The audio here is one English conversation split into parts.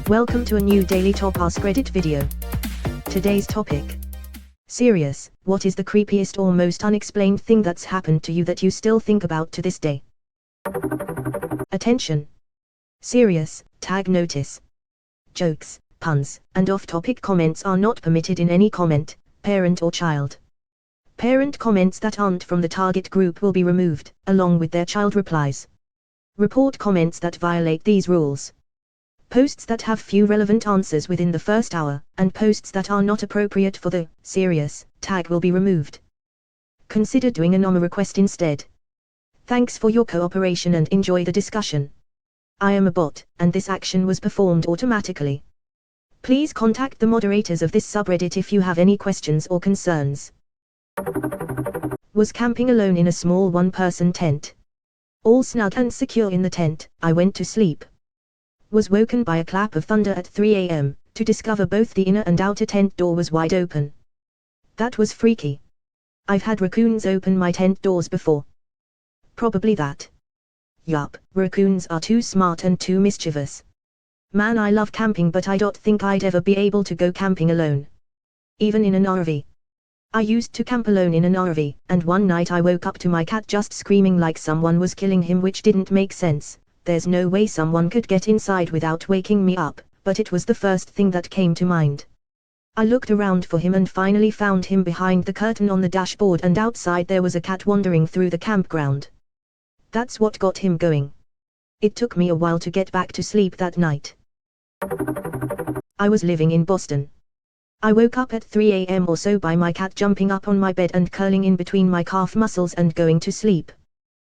Welcome to a new daily top Askreddit video. Today's topic. Serious, what is the creepiest or most unexplained thing that's happened to you that you still think about to this day? Attention. Serious, tag notice. Jokes, puns, and off-topic comments are not permitted in any comment, parent or child. Parent comments that aren't from the target group will be removed, along with their child replies. Report comments that violate these rules. Posts that have few relevant answers within the first hour, and posts that are not appropriate for the serious tag will be removed. Consider doing a NOMA request instead. Thanks for your cooperation and enjoy the discussion. I am a bot, and this action was performed automatically. Please contact the moderators of this subreddit if you have any questions or concerns. Was camping alone in a small one-person tent. All snug and secure in the tent, I went to sleep. Was woken by a clap of thunder at 3 a.m., to discover both the inner and outer tent door was wide open. That was freaky. I've had raccoons open my tent doors before. Probably that. Yup, raccoons are too smart and too mischievous. Man, I love camping, but I don't think I'd ever be able to go camping alone. Even in an RV. I used to camp alone in an RV, and one night I woke up to my cat just screaming like someone was killing him, which didn't make sense. There's no way someone could get inside without waking me up, but it was the first thing that came to mind. I looked around for him and finally found him behind the curtain on the dashboard, and outside there was a cat wandering through the campground. That's what got him going. It took me a while to get back to sleep that night. I was living in Boston. I woke up at 3 a.m. or so by my cat jumping up on my bed and curling in between my calf muscles and going to sleep.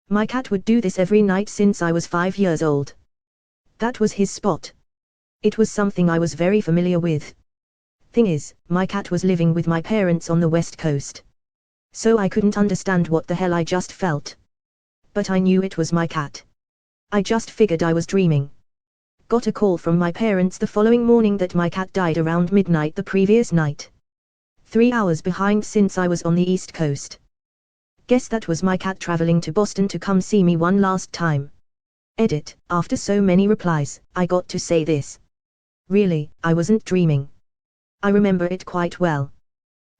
My cat would do this every night since I was 5 years old. That was his spot. It was something I was very familiar with. Thing is, my cat was living with my parents on the West Coast. So I couldn't understand what the hell I just felt. But I knew it was my cat. I just figured I was dreaming. Got a call from my parents the following morning that my cat died around midnight the previous night. 3 hours behind since I was on the East Coast. Guess that was my cat traveling to Boston to come see me one last time. Edit, after so many replies, I got to say this. Really, I wasn't dreaming. I remember it quite well.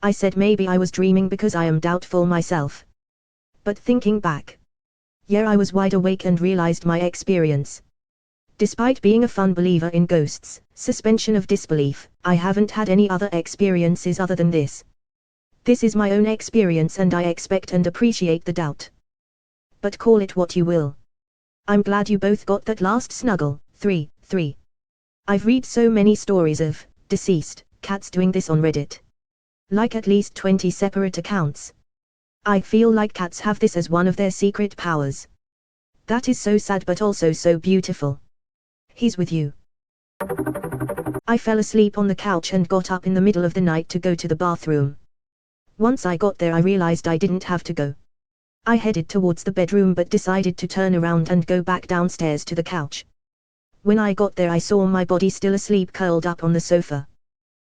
I said maybe I was dreaming because I am doubtful myself. But thinking back. Yeah, I was wide awake and realized my experience. Despite being a fun believer in ghosts, suspension of disbelief, I haven't had any other experiences other than this. This is my own experience and I expect and appreciate the doubt. But call it what you will. I'm glad you both got that last snuggle. 3. I've read so many stories of deceased cats doing this on Reddit. Like at least 20 separate accounts. I feel like cats have this as one of their secret powers. That is so sad but also so beautiful. He's with you. I fell asleep on the couch and got up in the middle of the night to go to the bathroom. Once I got there I realized I didn't have to go. I headed towards the bedroom but decided to turn around and go back downstairs to the couch. When I got there I saw my body still asleep curled up on the sofa.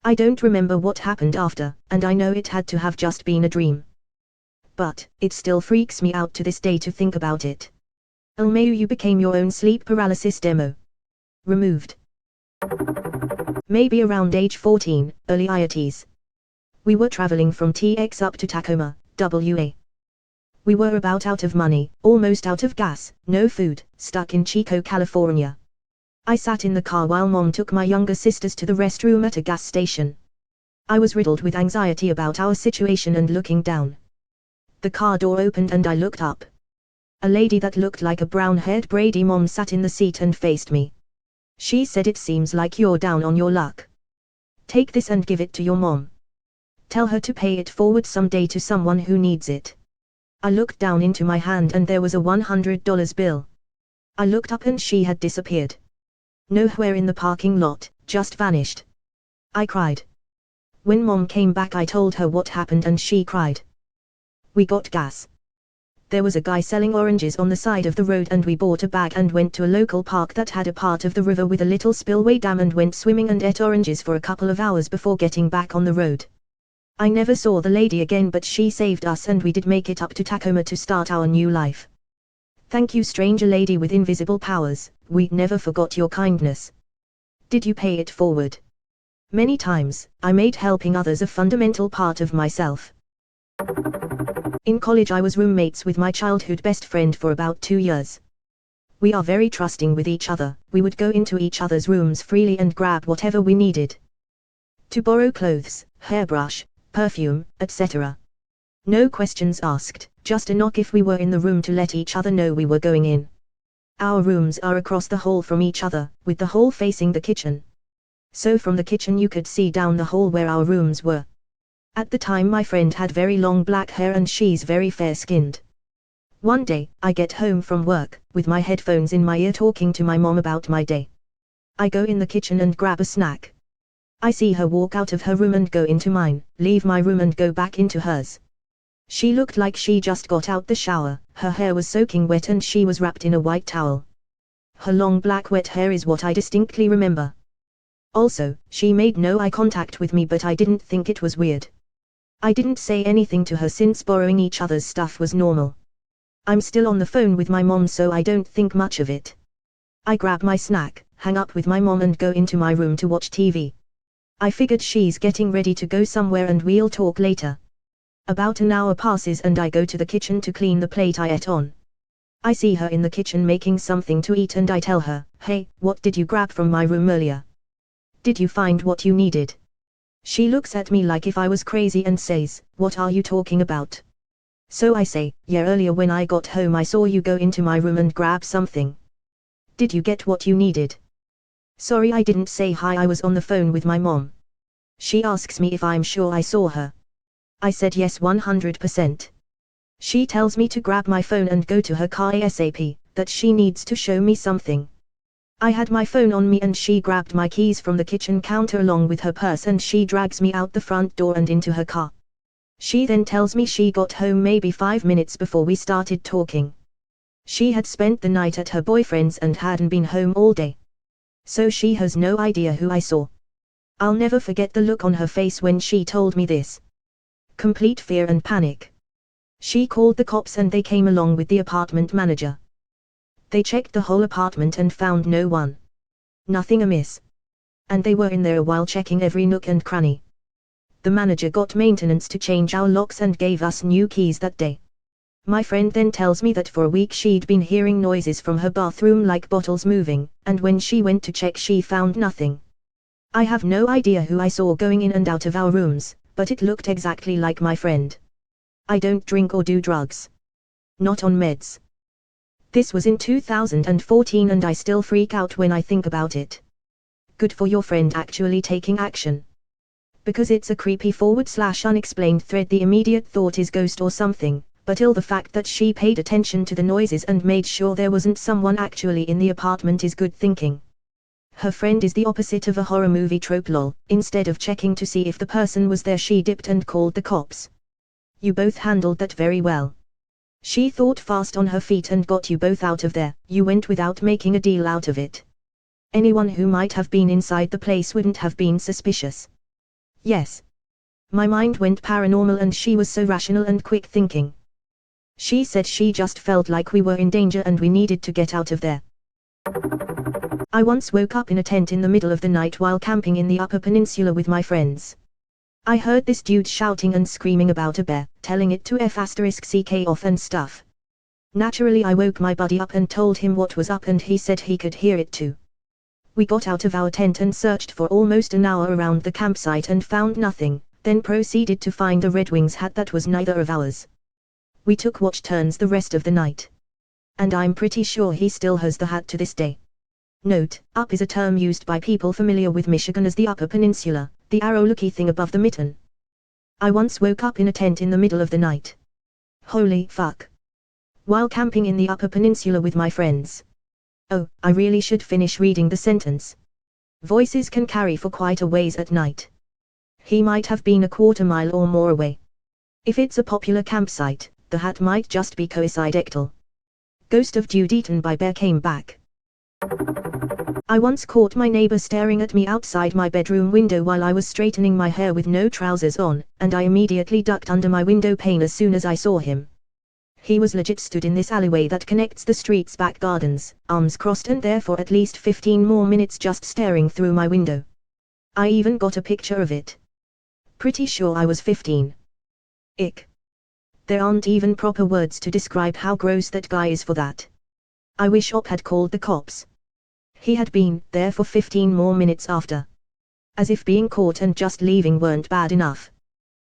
I don't remember what happened after, and I know it had to have just been a dream. But, it still freaks me out to this day to think about it. LMAO, you became your own sleep paralysis demo. Removed. Maybe around age 14, early 80s. We were traveling from TX up to Tacoma, WA. We were about out of money, almost out of gas, no food, stuck in Chico, California. I sat in the car while Mom took my younger sisters to the restroom at a gas station. I was riddled with anxiety about our situation and looking down. The car door opened and I looked up. A lady that looked like a brown-haired Brady mom sat in the seat and faced me. She said, "It seems like you're down on your luck. Take this and give it to your mom. Tell her to pay it forward someday to someone who needs it." I looked down into my hand and there was a $100 bill. I looked up and she had disappeared. Nowhere in the parking lot, just vanished. I cried. When Mom came back I told her what happened and she cried. We got gas. There was a guy selling oranges on the side of the road and we bought a bag and went to a local park that had a part of the river with a little spillway dam and went swimming and ate oranges for a couple of hours before getting back on the road. I never saw the lady again, but she saved us and we did make it up to Tacoma to start our new life. Thank you, stranger lady with invisible powers, we never forgot your kindness. Did you pay it forward? Many times, I made helping others a fundamental part of myself. In college I was roommates with my childhood best friend for about 2 years. We are very trusting with each other, we would go into each other's rooms freely and grab whatever we needed. To borrow clothes, hairbrush, perfume, etc. No questions asked, just a knock if we were in the room to let each other know we were going in. Our rooms are across the hall from each other, with the hall facing the kitchen. So from the kitchen you could see down the hall where our rooms were. At the time my friend had very long black hair and she's very fair-skinned. One day, I get home from work, with my headphones in my ear talking to my mom about my day. I go in the kitchen and grab a snack. I see her walk out of her room and go into mine, leave my room and go back into hers. She looked like she just got out the shower, her hair was soaking wet and she was wrapped in a white towel. Her long black wet hair is what I distinctly remember. Also, she made no eye contact with me, but I didn't think it was weird. I didn't say anything to her since borrowing each other's stuff was normal. I'm still on the phone with my mom, so I don't think much of it. I grab my snack, hang up with my mom and go into my room to watch TV. I figured she's getting ready to go somewhere and we'll talk later. About an hour passes and I go to the kitchen to clean the plate I ate on. I see her in the kitchen making something to eat and I tell her, "Hey, what did you grab from my room earlier? Did you find what you needed?" She looks at me like if I was crazy and says, "What are you talking about?" So I say, "Yeah, earlier when I got home I saw you go into my room and grab something. Did you get what you needed?" Sorry, I didn't say hi, I was on the phone with my mom. She asks me if I'm sure I saw her. I said yes, 100%. She tells me to grab my phone and go to her car ASAP, that she needs to show me something. I had my phone on me and she grabbed my keys from the kitchen counter along with her purse and she drags me out the front door and into her car. She then tells me she got home maybe 5 minutes before we started talking. She had spent the night at her boyfriend's and hadn't been home all day. So she has no idea who I saw. I'll never forget the look on her face when she told me this. Complete fear and panic. She called the cops and they came along with the apartment manager. They checked the whole apartment and found no one. Nothing amiss. And they were in there while checking every nook and cranny. The manager got maintenance to change our locks and gave us new keys that day. My friend then tells me that for a week she'd been hearing noises from her bathroom like bottles moving, and when she went to check she found nothing. I have no idea who I saw going in and out of our rooms, but it looked exactly like my friend. I don't drink or do drugs. Not on meds. This was in 2014 and I still freak out when I think about it. Good for your friend actually taking action. Because it's a creepy /unexplained thread, the immediate thought is ghost or something, but the fact that she paid attention to the noises and made sure there wasn't someone actually in the apartment is good thinking. Her friend is the opposite of a horror movie trope lol, instead of checking to see if the person was there she dipped and called the cops. You both handled that very well. She thought fast on her feet and got you both out of there, you went without making a deal out of it. Anyone who might have been inside the place wouldn't have been suspicious. Yes. My mind went paranormal and she was so rational and quick thinking. She said she just felt like we were in danger and we needed to get out of there. I once woke up in a tent in the middle of the night while camping in the Upper Peninsula with my friends. I heard this dude shouting and screaming about a bear, telling it to F***ck off and stuff. Naturally I woke my buddy up and told him what was up and he said he could hear it too. We got out of our tent and searched for almost an hour around the campsite and found nothing, then proceeded to find a Red Wings hat that was neither of ours. We took watch turns the rest of the night. And I'm pretty sure he still has the hat to this day. Note, up is a term used by people familiar with Michigan as the Upper Peninsula, the arrow-looky thing above the mitten. I once woke up in a tent in the middle of the night. Holy fuck. While camping in the Upper Peninsula with my friends. Oh, I really should finish reading the sentence. Voices can carry for quite a ways at night. He might have been a quarter mile or more away. If it's a popular campsite, the hat might just be coincidental. Ghost of dude eaten by bear came back. I once caught my neighbor staring at me outside my bedroom window while I was straightening my hair with no trousers on, and I immediately ducked under my window pane as soon as I saw him. He was legit stood in this alleyway that connects the street's back gardens, arms crossed, and there for at least 15 more minutes just staring through my window. I even got a picture of it. Pretty sure I was 15. Ick. There aren't even proper words to describe how gross that guy is for that. I wish Op had called the cops. He had been there for 15 more minutes after. As if being caught and just leaving weren't bad enough,